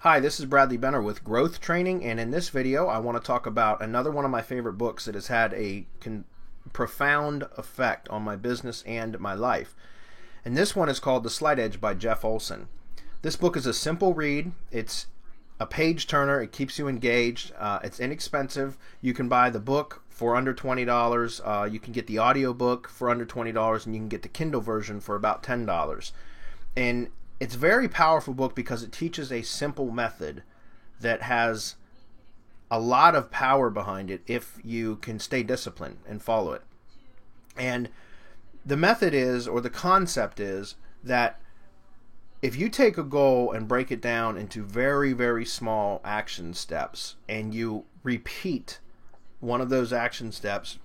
Hi, this is Bradley Benner with Growth Training, and in this video I want to talk about another one of my favorite books that has had a profound effect on my business and my life. And this one is called The Slight Edge by Jeff Olson. This book is a simple read. It's a page turner. It keeps you engaged. It's inexpensive. You can buy the book for under $20. You can get the audio book for under $20, and you can get the Kindle version for about $10. And it's a very powerful book because it teaches a simple method that has a lot of power behind it if you can stay disciplined and follow it. And the method is, or the concept is, that if you take a goal and break it down into very, very small action steps, and you repeat one of those action steps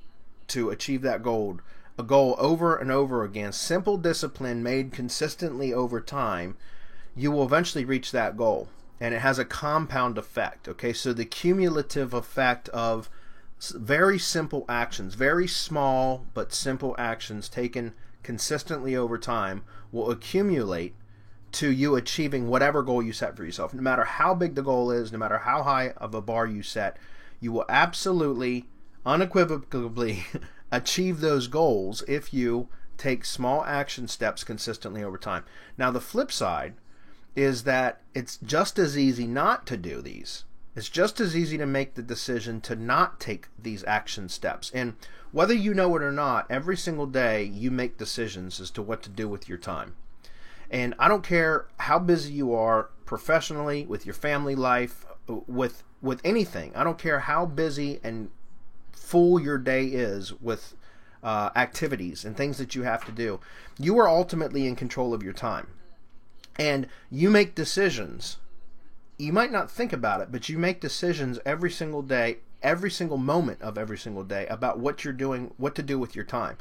to achieve that goal, a goal over and over again, simple discipline made consistently over time, you will eventually reach that goal. And it has a compound effect. Okay, so the cumulative effect of very simple actions, very small but simple actions taken consistently over time, will accumulate to you achieving whatever goal you set for yourself. No matter how big the goal is, no matter how high of a bar you set, you will absolutely, unequivocally achieve those goals if you take small action steps consistently over time. Now, the flip side is that it's just as easy not to do these. It's just as easy to make the decision to not take these action steps. And whether you know it or not, every single day you make decisions as to what to do with your time. And I don't care how busy you are professionally, with your family life, with anything. I don't care how busy and full your day is with activities and things that you have to do. You are ultimately in control of your time. And you make decisions. You might not think about it, but you make decisions every single day, every single moment of every single day about what you're doing, what to do with your time.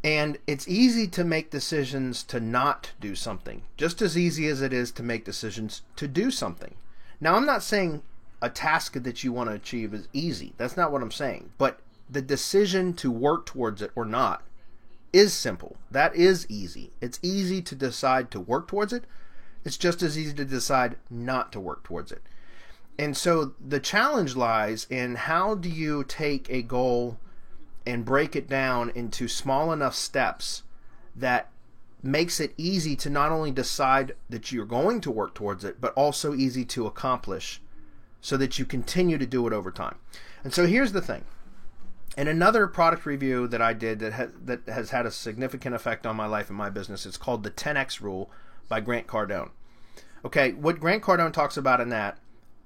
And it's easy to make decisions to not do something, just as easy as it is to make decisions to do something. Now, I'm not saying a task that you want to achieve is easy. That's not what I'm saying. But the decision to work towards it or not is simple. That is easy. It's easy to decide to work towards it. It's just as easy to decide not to work towards it. And so the challenge lies in, how do you take a goal and break it down into small enough steps that makes it easy to not only decide that you're going to work towards it, but also easy to accomplish, so that you continue to do it over time. And so here's the thing. In another product review that I did that has had a significant effect on my life and my business, it's called the 10X Rule by Grant Cardone. Okay, what Grant Cardone talks about in that,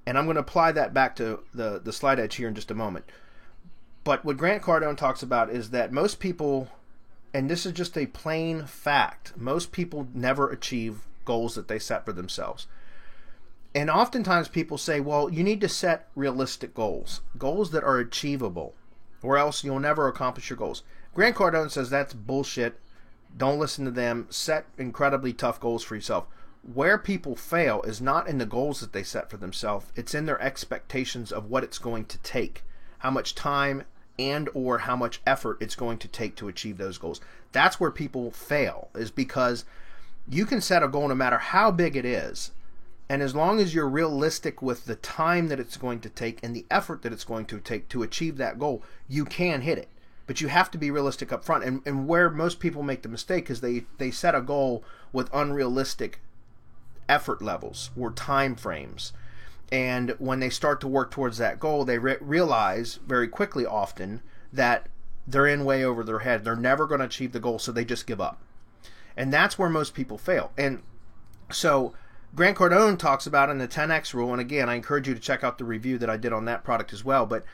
and I'm going to apply that back to the Slight Edge here in just a moment. But what Grant Cardone talks about is that most people, and this is just a plain fact, most people never achieve goals that they set for themselves. And oftentimes people say, well, you need to set realistic goals, goals that are achievable, or else you'll never accomplish your goals. Grant Cardone says that's bullshit. Don't listen to them. Set incredibly tough goals for yourself. Where people fail is not in the goals that they set for themselves. It's in their expectations of what it's going to take, how much time and or how much effort it's going to take to achieve those goals. That's where people fail, is because you can set a goal no matter how big it is, and as long as you're realistic with the time that it's going to take and the effort that it's going to take to achieve that goal, you can hit it. But you have to be realistic up front. And where most people make the mistake is they set a goal with unrealistic effort levels or time frames. And when they start to work towards that goal, they realize very quickly often that they're in way over their head. They're never going to achieve the goal, so they just give up. And that's where most people fail. And so Grant Cardone talks about in the 10X Rule, and again, I encourage you to check out the review that I did on that product as well, but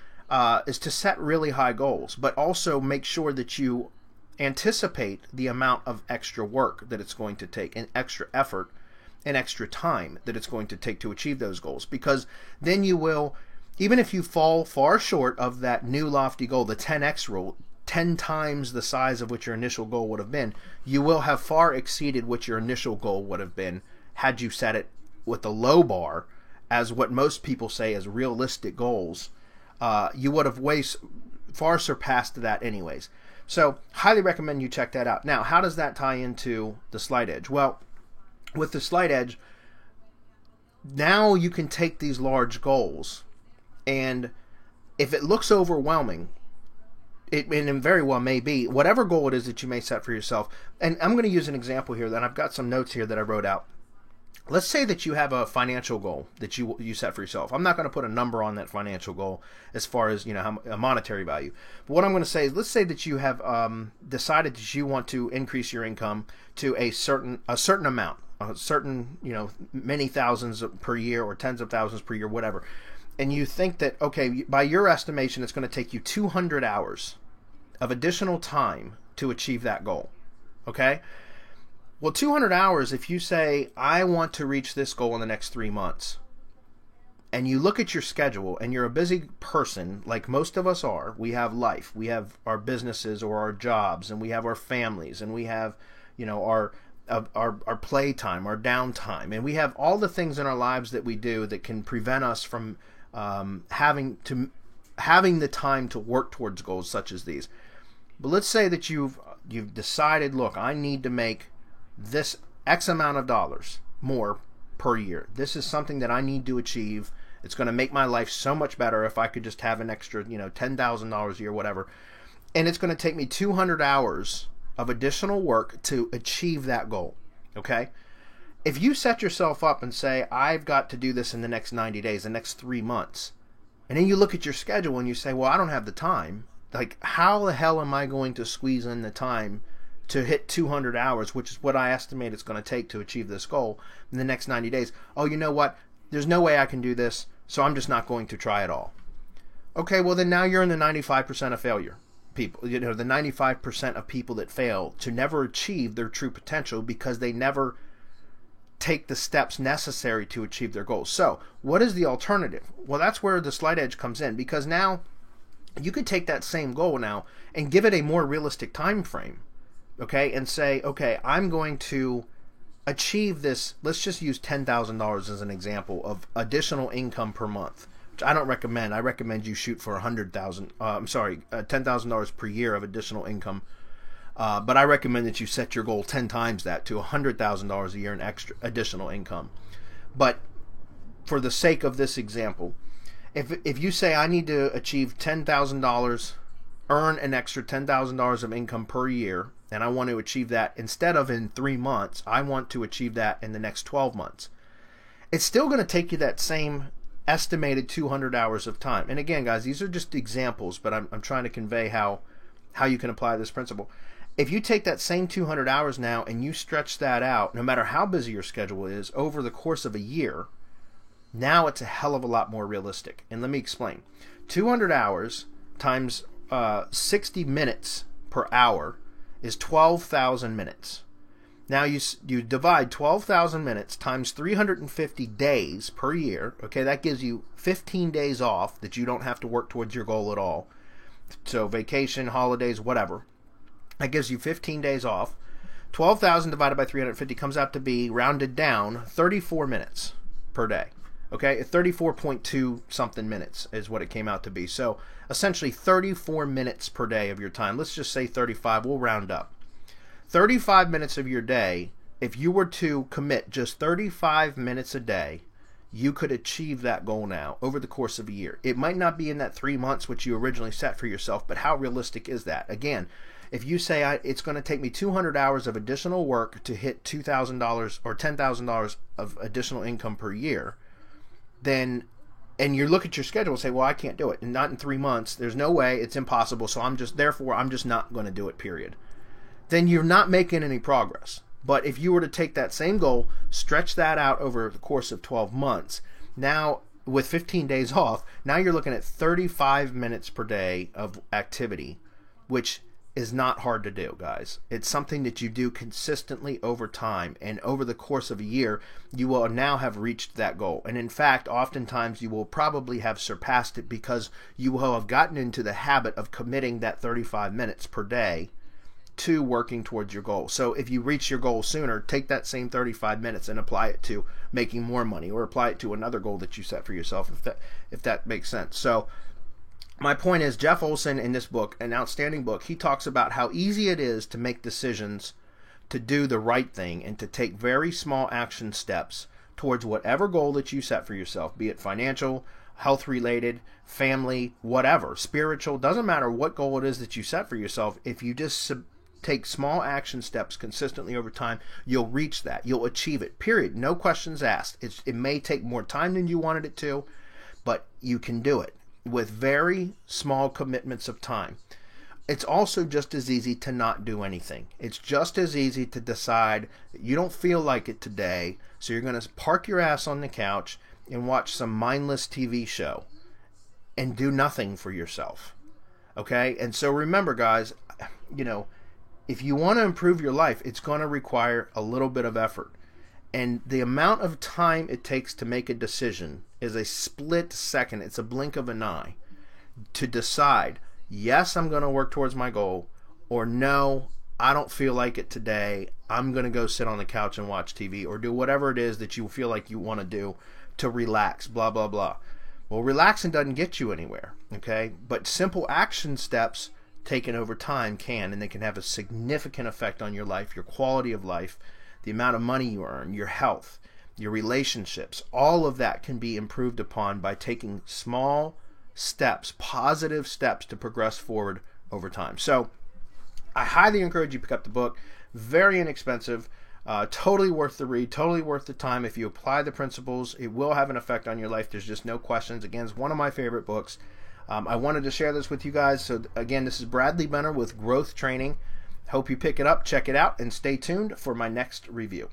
is to set really high goals, but also make sure that you anticipate the amount of extra work that it's going to take, and extra effort, and extra time that it's going to take to achieve those goals. Because then you will, even if you fall far short of that new lofty goal, the 10X Rule, 10 times the size of what your initial goal would have been, you will have far exceeded what your initial goal would have been had you set it with a low bar, as what most people say as realistic goals. You would have far surpassed that anyways. So highly recommend you check that out. Now, how does that tie into the Slight Edge? Well, with the Slight Edge, now you can take these large goals, and if it looks overwhelming, it very well may be, whatever goal it is that you may set for yourself. And I'm going to use an example here, that I've got some notes here that I wrote out. Let's say that you have a financial goal that you set for yourself. I'm not going to put a number on that financial goal as far as, a monetary value. But what I'm going to say is, let's say that you have decided that you want to increase your income to a certain amount, a certain, many thousands per year or tens of thousands per year, whatever. And you think that, okay, by your estimation, it's going to take you 200 hours of additional time to achieve that goal. Okay? Well, 200 hours, if you say, I want to reach this goal in the next 3 months, and you look at your schedule, and you're a busy person, like most of us are, we have life, we have our businesses or our jobs, and we have our families, and we have, our playtime, our downtime, and we have all the things in our lives that we do that can prevent us from having the time to work towards goals such as these. But let's say that you've decided, look, I need to make this X amount of dollars more per year. This is something that I need to achieve. It's going to make my life so much better if I could just have an extra, $10,000 a year, whatever. And it's going to take me 200 hours of additional work to achieve that goal. Okay? If you set yourself up and say, I've got to do this in the next 90 days, the next 3 months, and then you look at your schedule and you say, well, I don't have the time. Like, how the hell am I going to squeeze in the time to hit 200 hours, which is what I estimate it's going to take to achieve this goal in the next 90 days? Oh, you know what? There's no way I can do this, so I'm just not going to try at all. Okay, well, then now you're in the 95% of failure people. The 95% of people that fail to never achieve their true potential because they never take the steps necessary to achieve their goals. So, what is the alternative? Well, that's where the Slight Edge comes in, because now you could take that same goal now and give it a more realistic time frame. Okay, and say, okay, I'm going to achieve this. Let's just use $10,000 as an example of additional income per month, which I don't recommend. I recommend you shoot for $10,000 per year of additional income. But I recommend that you set your goal 10 times that, to $100,000 a year in extra additional income. But for the sake of this example, if you say I need to achieve $10,000, earn an extra $10,000 of income per year, and I want to achieve that instead of in 3 months, I want to achieve that in the next 12 months. It's still going to take you that same estimated 200 hours of time. And again, guys, these are just examples, but I'm trying to convey how you can apply this principle. If you take that same 200 hours now and you stretch that out, no matter how busy your schedule is, over the course of a year, now it's a hell of a lot more realistic. And let me explain. 200 hours times 60 minutes per hour is 12,000 minutes. Now you divide 12,000 minutes times 350 days per year. Okay, that gives you 15 days off that you don't have to work towards your goal at all. So vacation, holidays, whatever. That gives you 15 days off. 12,000 divided by 350 comes out to be, rounded down, 34 minutes per day. Okay, 34.2 something minutes is what it came out to be. So essentially 34 minutes per day of your time. Let's just say 35. We'll round up. 35 minutes of your day, if you were to commit just 35 minutes a day, you could achieve that goal now over the course of a year. It might not be in that 3 months which you originally set for yourself, but how realistic is that? Again, if you say it's going to take me 200 hours of additional work to hit $2,000 or $10,000 of additional income per year, then, and you look at your schedule and say, well, I can't do it, and not in 3 months, there's no way, it's impossible, so I'm just not going to do it, period. Then you're not making any progress. But if you were to take that same goal, stretch that out over the course of 12 months, now with 15 days off, now you're looking at 35 minutes per day of activity, which is not hard to do, guys. It's something that you do consistently over time, and over the course of a year, you will now have reached that goal. And in fact, oftentimes you will probably have surpassed it because you will have gotten into the habit of committing that 35 minutes per day to working towards your goal. So if you reach your goal sooner, take that same 35 minutes and apply it to making more money, or apply it to another goal that you set for yourself, if that makes sense. So my point is, Jeff Olson, in this book, an outstanding book, he talks about how easy it is to make decisions to do the right thing and to take very small action steps towards whatever goal that you set for yourself, be it financial, health related, family, whatever, spiritual, doesn't matter what goal it is that you set for yourself. If you just take small action steps consistently over time, you'll reach that. You'll achieve it, period. No questions asked. It may take more time than you wanted it to, but you can do it with very small commitments of time. It's also just as easy to not do anything. It's just as easy to decide that you don't feel like it today, so you're going to park your ass on the couch and watch some mindless TV show and do nothing for yourself. Okay? And so remember, guys, if you want to improve your life, it's going to require a little bit of effort. And the amount of time it takes to make a decision is a split second. It's a blink of an eye to decide, yes, I'm going to work towards my goal, or no, I don't feel like it today. I'm going to go sit on the couch and watch TV or do whatever it is that you feel like you want to do to relax, blah, blah, blah. Well, relaxing doesn't get you anywhere, okay? But simple action steps taken over time can, and they can have a significant effect on your life, your quality of life, the amount of money you earn, your health, your relationships. All of that can be improved upon by taking small steps, positive steps to progress forward over time. So I highly encourage you to pick up the book. Very inexpensive, totally worth the read, totally worth the time. If you apply the principles, it will have an effect on your life. There's just no questions. Again, it's one of my favorite books. I wanted to share this with you guys. So again, this is Bradley Benner with Growth Training. Hope you pick it up, check it out, and stay tuned for my next review.